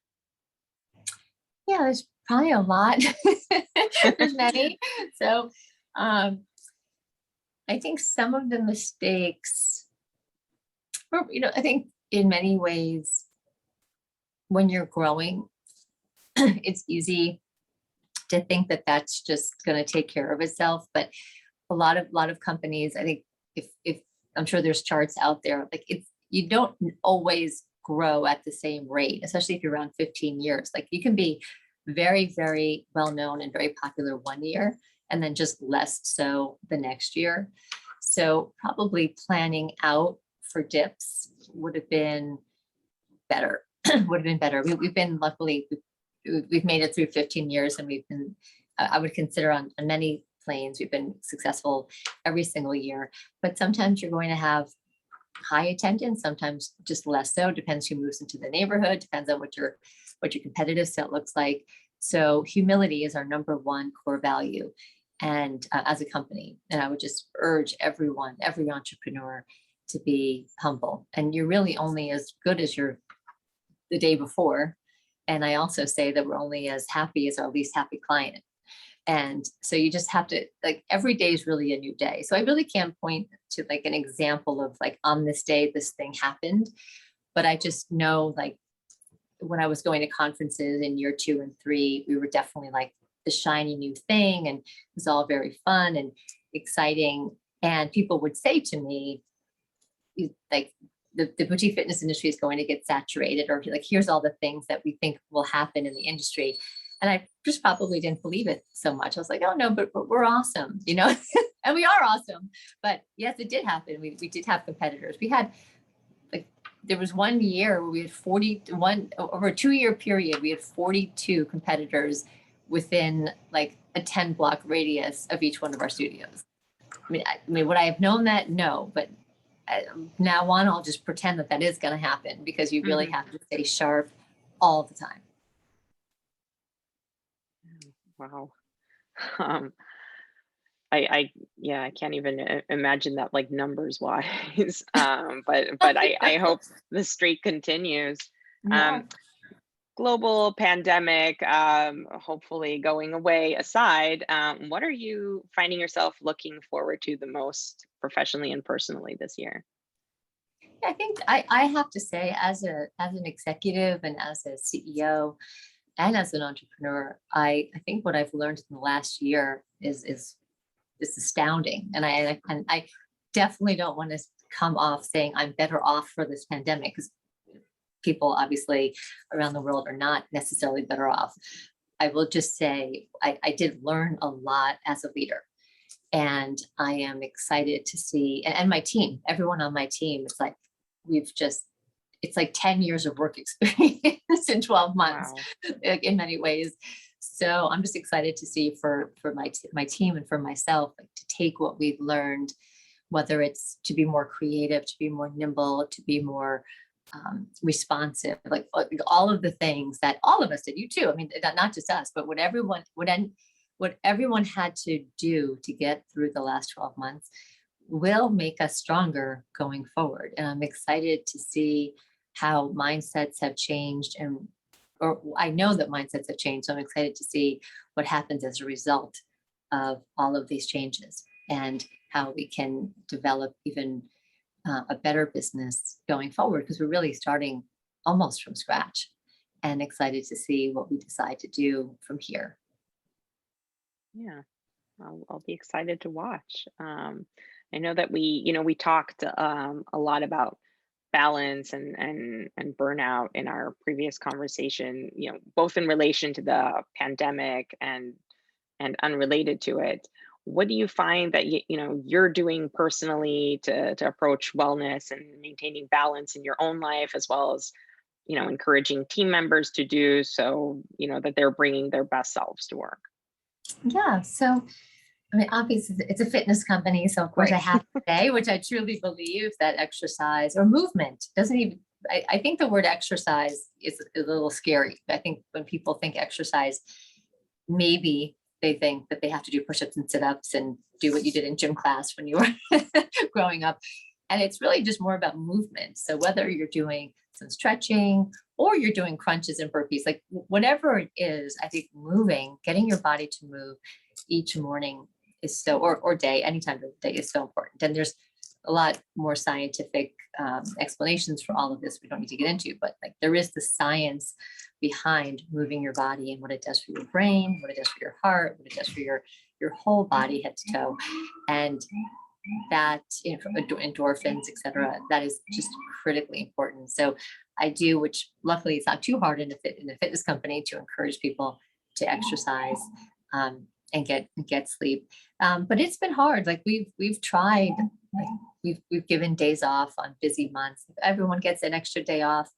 Yeah, there's probably a lot. There's many. So I think some of the mistakes, I think in many ways, when you're growing, it's easy to think that that's just going to take care of itself. But a lot of companies, I think, if I'm sure there's charts out there, like you don't always grow at the same rate, especially if you're around 15 years. Like you can be very, very well known and very popular one year, and then just less so the next year. So probably planning out for dips would have been better. Would have been better. We've been luckily, we've made it through 15 years, and we've been, I would consider on many planes, we've been successful every single year. But sometimes you're going to have high attendance, sometimes just less so, depends who moves into the neighborhood, depends on what your competitive set looks like. So humility is our number one core value, and as a company. And I would just urge everyone, every entrepreneur, to be humble. And you're really only as good as the day before. And I also say that we're only as happy as our least happy client. And so you just have to, like, every day is really a new day. So I really can't point to like an example of like, on this day, this thing happened. But I just know, like, when I was going to conferences in year 2 and 3, we were definitely like the shiny new thing. And it was all very fun and exciting. And people would say to me, like, the boutique fitness industry is going to get saturated, or like, here's all the things that we think will happen in the industry. And I just probably didn't believe it so much. I was like, oh no, but we're awesome, you know, and we are awesome. But yes, it did happen. We did have competitors. We had, like, there was one year where we had 41, over a 2-year period, we had 42 competitors within like a 10 block radius of each one of our studios. I mean, would I have known that? No, but now on, I'll just pretend that is going to happen, because you really have to stay sharp all the time. Wow. I can't even imagine that, like, numbers wise. But I hope the streak continues. Yeah. Global pandemic, hopefully going away aside, what are you finding yourself looking forward to the most professionally and personally this year? I think I have to say, as an executive and as a CEO and as an entrepreneur, I think what I've learned in the last year is astounding. And I definitely don't want to come off saying I'm better off for this pandemic, because people obviously around the world are not necessarily better off. I will just say I did learn a lot as a leader. And I am excited to see, and my team, everyone on my team, it's like, it's like 10 years of work experience in 12 months. Wow. In many ways. So I'm just excited to see for my team and for myself, like, to take what we've learned, whether it's to be more creative, to be more nimble, to be more responsive, like all of the things that all of us did, you too. I mean, not just us, but what everyone had to do to get through the last 12 months will make us stronger going forward. And I'm excited to see how mindsets have changed, or I know that mindsets have changed. So I'm excited to see what happens as a result of all of these changes, and how we can develop even a better business going forward, because we're really starting almost from scratch, and excited to see what we decide to do from here. Yeah, I'll be excited to watch. I know that we talked a lot about balance and burnout in our previous conversation, both in relation to the pandemic and unrelated to it. What do you find that you're doing personally to approach wellness and maintaining balance in your own life, as well as encouraging team members to do so, that they're bringing their best selves to work? Yeah. So, I mean, obviously it's a fitness company. So of course, right, I have to say, which I truly believe, that exercise or movement doesn't even, I think the word exercise is a little scary. I think when people think exercise, maybe they think that they have to do push-ups and sit-ups and do what you did in gym class when you were growing up. And it's really just more about movement. So whether you're doing some stretching or you're doing crunches and burpees, like whatever it is, I think moving, getting your body to move each morning is so, or day, any time of the day, is so important. And there's a lot more scientific explanations for all of this we don't need to get into, but like, there is the science behind moving your body and what it does for your brain, what it does for your heart, what it does for your whole body, head to toe. And that, endorphins, etc., that is just critically important. So I do, which luckily it's not too hard in a fitness company, to encourage people to exercise. and get sleep. But it's been hard. Like we've tried, like we've given days off on busy months. Everyone gets an extra day off.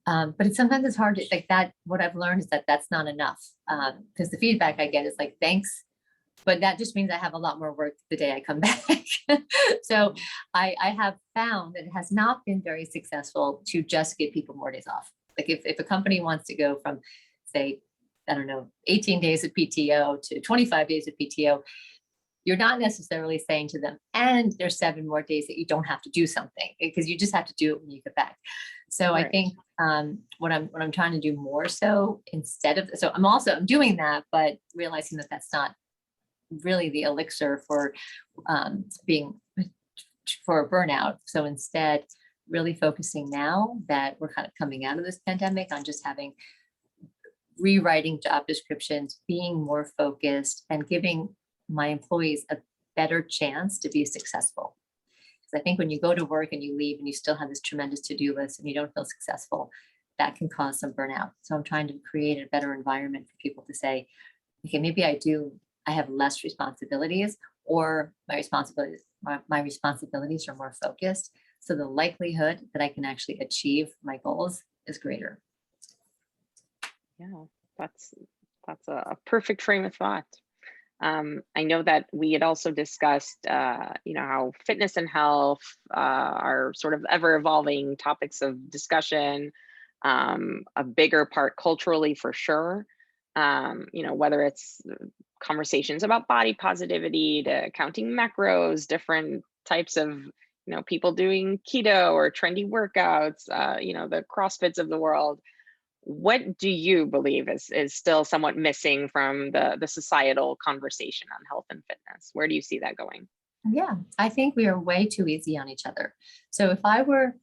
But sometimes it's hard to like that. What I've learned is that that's not enough. Because the feedback I get is like, thanks, but that just means I have a lot more work the day I come back. So I have found that it has not been very successful to just give people more days off. Like if a company wants to go from, say, I don't know, 18 days of PTO to 25 days of PTO, you're not necessarily saying to them, and there's 7 more days that you don't have to do something, because you just have to do it when you get back. So Right. I think what I'm trying to do more so instead of, so I'm doing that, but realizing that that's not really the elixir for being for burnout. So instead, really focusing now that we're kind of coming out of this pandemic on just rewriting job descriptions, being more focused, and giving my employees a better chance to be successful. Because I think when you go to work and you leave and you still have this tremendous to-do list and you don't feel successful, that can cause some burnout. So I'm trying to create a better environment for people to say, okay, maybe I have less responsibilities, or my responsibilities are more focused. So the likelihood that I can actually achieve my goals is greater. Yeah, that's a perfect frame of thought. I know that we had also discussed, how fitness and health are sort of ever evolving topics of discussion, a bigger part culturally for sure. Whether it's conversations about body positivity to counting macros, different types of, people doing keto or trendy workouts, the CrossFits of the world. What do you believe is still somewhat missing from the societal conversation on health and fitness? Where do you see that going? Yeah, I think we are way too easy on each other. So if I were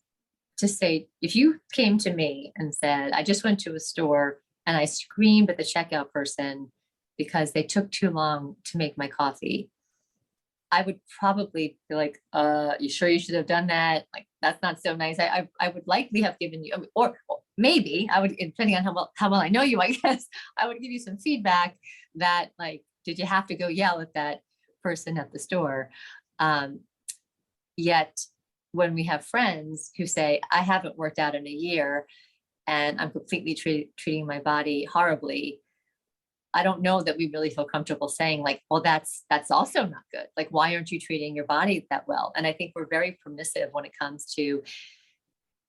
to say, if you came to me and said, I just went to a store and I screamed at the checkout person because they took too long to make my coffee, I would probably be like, you sure you should have done that? Like, that's not so nice. I would likely have given you, or maybe I would, depending on how well I know you, I guess, I would give you some feedback that, like, did you have to go yell at that person at the store? Yet when we have friends who say, I haven't worked out in a year and I'm completely treating my body horribly, I don't know that we really feel comfortable saying, like, well, that's also not good. Like, why aren't you treating your body that well? And I think we're very permissive when it comes to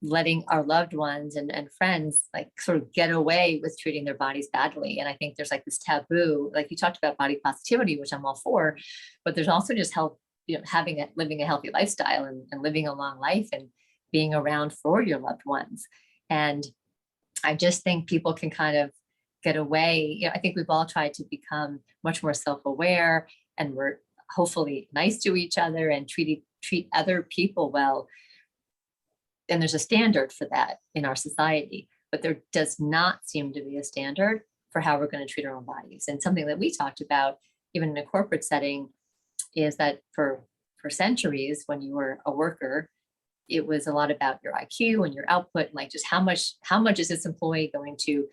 letting our loved ones and friends like sort of get away with treating their bodies badly. And I think there's like this taboo, like you talked about body positivity, which I'm all for, but there's also just health, living a healthy lifestyle and living a long life and being around for your loved ones. And I just think people can kind of get away. I think we've all tried to become much more self-aware, and we're hopefully nice to each other and treat other people well. And there's a standard for that in our society, but there does not seem to be a standard for how we're going to treat our own bodies. And something that we talked about, even in a corporate setting, is that for centuries, when you were a worker, it was a lot about your IQ and your output, and like just how much is this employee going to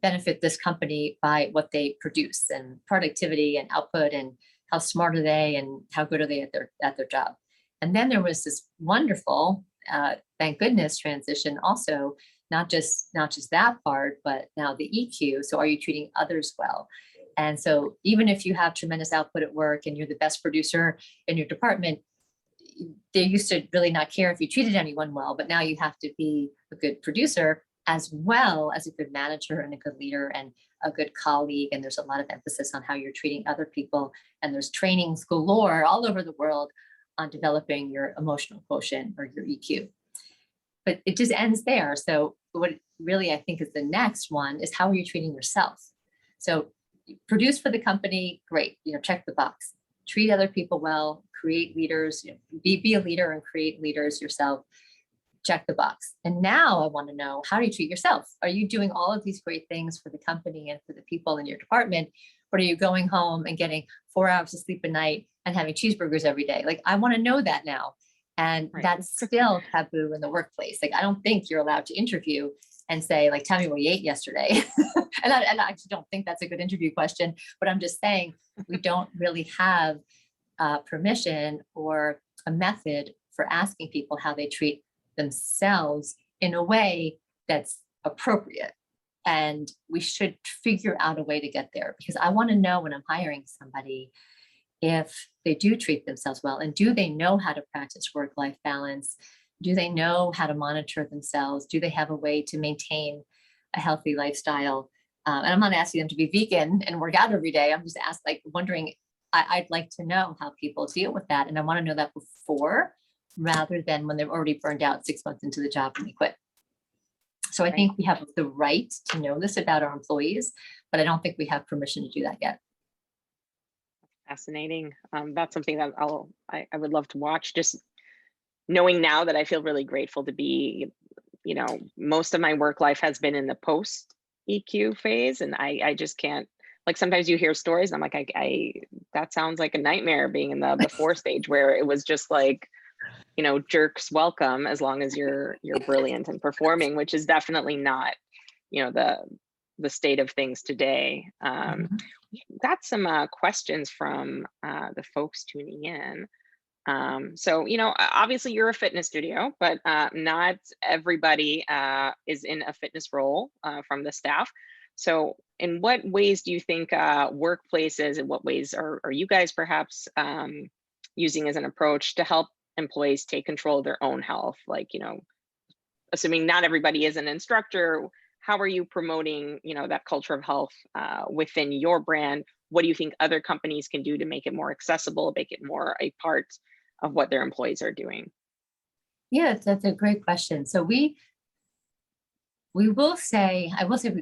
benefit this company by what they produce, and productivity and output, and how smart are they and how good are they at their job. And then there was this wonderful, thank goodness, transition also, not just that part, but now the EQ. So are you treating others well? And so even if you have tremendous output at work and you're the best producer in your department, they used to really not care if you treated anyone well, but now you have to be a good producer as well as a good manager and a good leader and a good colleague. And there's a lot of emphasis on how you're treating other people. And there's trainings galore all over the world on developing your emotional quotient or your EQ. But it just ends there. So what really I think is the next one is, how are you treating yourself? So produce for the company, great, check the box. Treat other people well, create leaders, be a leader and create leaders yourself. Check the box. And now I want to know, how do you treat yourself? Are you doing all of these great things for the company and for the people in your department? Or are you going home and getting 4 hours of sleep a night and having cheeseburgers every day? Like, I want to know that now. And Right. that's still taboo in the workplace. Like, I don't think you're allowed to interview and say, like, tell me what you ate yesterday. And I actually don't think that's a good interview question, but I'm just saying we don't really have permission or a method for asking people how they treat themselves in a way that's appropriate. And we should figure out a way to get there, because I want to know when I'm hiring somebody if they do treat themselves well, and do they know how to practice work-life balance? Do they know how to monitor themselves? Do they have a way to maintain a healthy lifestyle? And I'm not asking them to be vegan and work out every day. I'm just wondering, I'd like to know how people deal with that. And I want to know that before, rather than when they're already burned out 6 months into the job and they quit. So I think we have the right to know this about our employees, but I don't think we have permission to do that yet. Fascinating. That's something that I would love to watch. Just knowing now that I feel really grateful to be, most of my work life has been in the post EQ phase, and I just can't, like, sometimes you hear stories and I'm like, I that sounds like a nightmare, being in the before stage where it was just like, jerks welcome as long as you're brilliant and performing, which is definitely not, the state of things today. Got some questions from the folks tuning in. So, obviously you're a fitness studio, but not everybody is in a fitness role from the staff. So in what ways do you think workplaces, in what ways are you guys perhaps using as an approach to help employees take control of their own health? Like, assuming not everybody is an instructor, how are you promoting, that culture of health within your brand? What do you think other companies can do to make it more accessible, make it more a part of what their employees are doing? Yeah, that's a great question. So I will say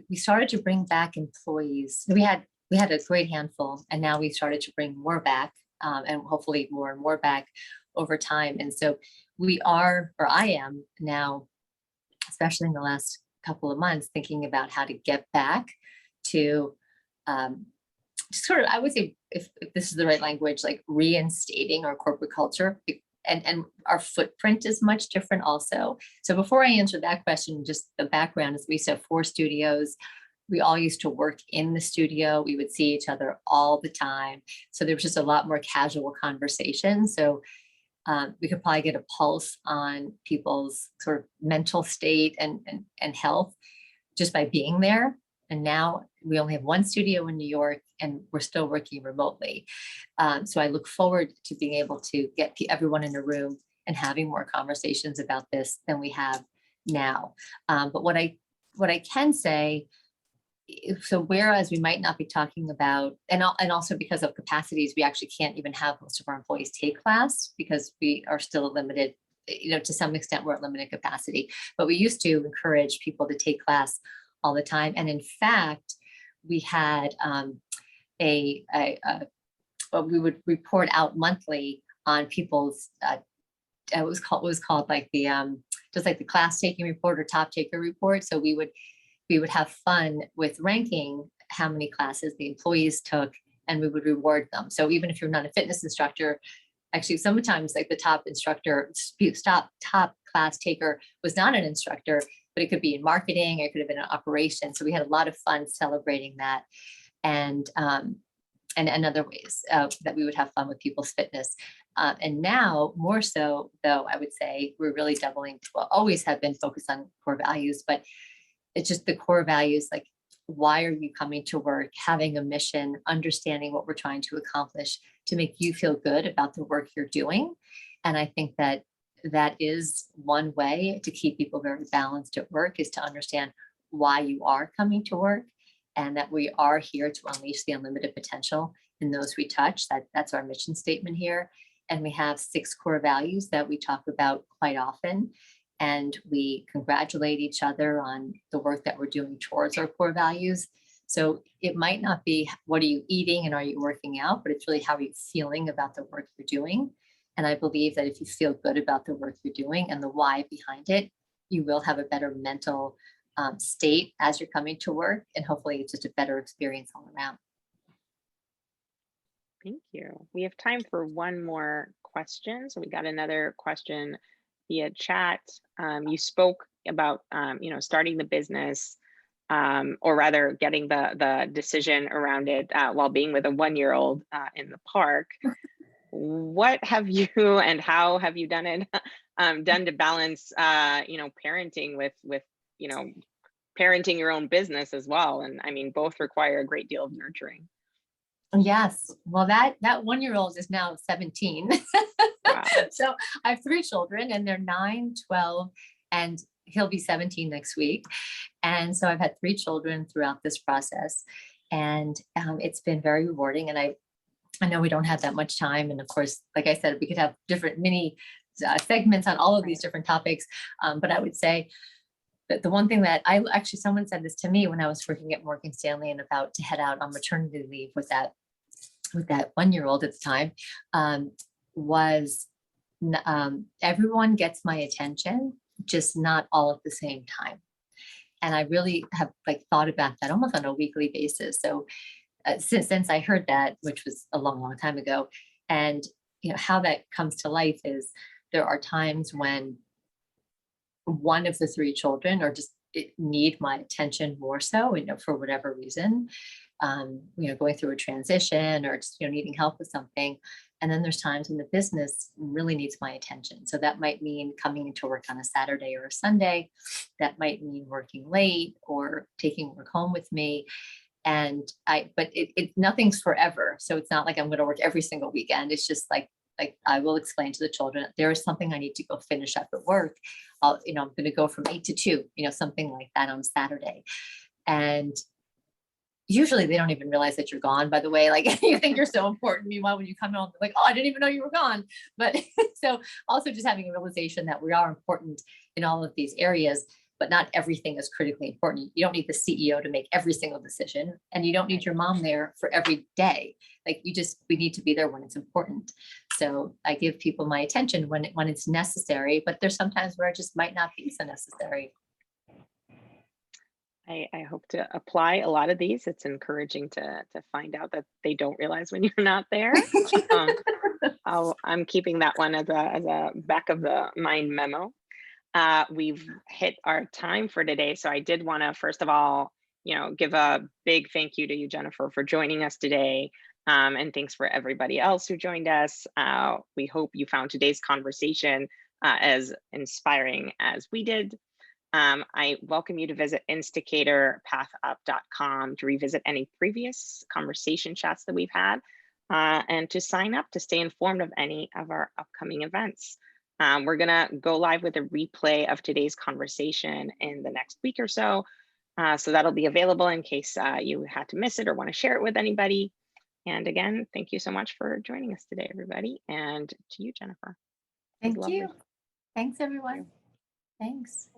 we started to bring back employees. We had a great handful, and now we started to bring more back, and hopefully more and more back over time. And so I am now, especially in the last couple of months, thinking about how to get back to sort of, I would say, if this is the right language, like reinstating our corporate culture. And our footprint is much different also. So before I answer that question, just the background is we used to have 4 studios. We all used to work in the studio. We would see each other all the time. So there was just a lot more casual conversation. So we could probably get a pulse on people's sort of mental state and health just by being there. And now we only have 1 studio in New York, and we're still working remotely. So I look forward to being able to get everyone in a room and having more conversations about this than we have now. But what I can say, so whereas we might not be talking about, and also because of capacities, we actually can't even have most of our employees take class because we are still limited, to some extent we're at limited capacity. But we used to encourage people to take class all the time. And in fact, we had we would report out monthly on people's, it was called like the, just like the class taking report or top taker report. So we would have fun with ranking how many classes the employees took, and we would reward them. So even if you're not a fitness instructor, actually sometimes like the top class taker was not an instructor, but it could be in marketing, it could have been in operations. So we had a lot of fun celebrating that, and other ways that we would have fun with people's fitness. And now more so, though, I would say we're really doubling, always have been focused on core values, but it's just the core values, like, why are you coming to work, having a mission, understanding what we're trying to accomplish to make you feel good about the work you're doing. And I think that is one way to keep people very balanced at work, is to understand why you are coming to work, and that we are here to unleash the unlimited potential in those we touch. That's our mission statement here. And we have 6 core values that we talk about quite often. And we congratulate each other on the work that we're doing towards our core values. So it might not be what are you eating and are you working out, but it's really how are you feeling about the work you're doing. And I believe that if you feel good about the work you're doing and the why behind it, you will have a better mental state as you're coming to work. And hopefully it's just a better experience all around. Thank you. We have time for one more question. So we got another question via chat. You spoke about, starting the business, or rather getting the decision around it while being with a 1-year-old in the park. What have you and how have you done it, done to balance, parenting with, you know, parenting your own business as well? And I mean, both require a great deal of nurturing. Yes. Well, that 1-year-old is now 17. Wow. So I have 3 children and they're 9, 12, and he'll be 17 next week. And so I've had 3 children throughout this process. And it's been very rewarding. And I know we don't have that much time. And of course, like I said, we could have different mini segments on all of these Right. different topics. But I would say that the one thing that someone said this to me when I was working at Morgan Stanley and about to head out on maternity leave with that 1-year-old at the time, was everyone gets my attention, just not all at the same time. And I really have thought about that almost on a weekly basis. So since I heard that, which was a long, long time ago, and how that comes to life is there are times when one of the 3 children need my attention more so, for whatever reason, going through a transition or just, needing help with something. And then there's times when the business really needs my attention. So that might mean coming into work on a Saturday or a Sunday. That might mean working late or taking work home with me. But nothing's forever. So it's not like I'm going to work every single weekend. It's just like I will explain to the children, there is something I need to go finish up at work. I'm going to go from 8 to 2, something like that on Saturday. And usually they don't even realize that you're gone, by the way. Like, you think you're so important. Meanwhile, when you come home, they're like, oh, I didn't even know you were gone. But so also just having a realization that we are important in all of these areas, but not everything is critically important. You don't need the CEO to make every single decision, and you don't need your mom there for every day. We need to be there when it's important. So I give people my attention when it's necessary, but there's sometimes where it just might not be so necessary. I hope to apply a lot of these. It's encouraging to find out that they don't realize when you're not there. Um, I'm keeping that one as a back of the mind memo. We've hit our time for today, so I did want to first of all, give a big thank you to you, Jennifer, for joining us today, and thanks for everybody else who joined us. We hope you found today's conversation as inspiring as we did. I welcome you to visit insticatorpathup.com to revisit any previous conversation chats that we've had, and to sign up to stay informed of any of our upcoming events. We're going to go live with a replay of today's conversation in the next week or so. So that'll be available in case you had to miss it or want to share it with anybody. And again, thank you so much for joining us today, everybody. And to you, Jennifer. Thank you. Thanks, everyone. Thanks.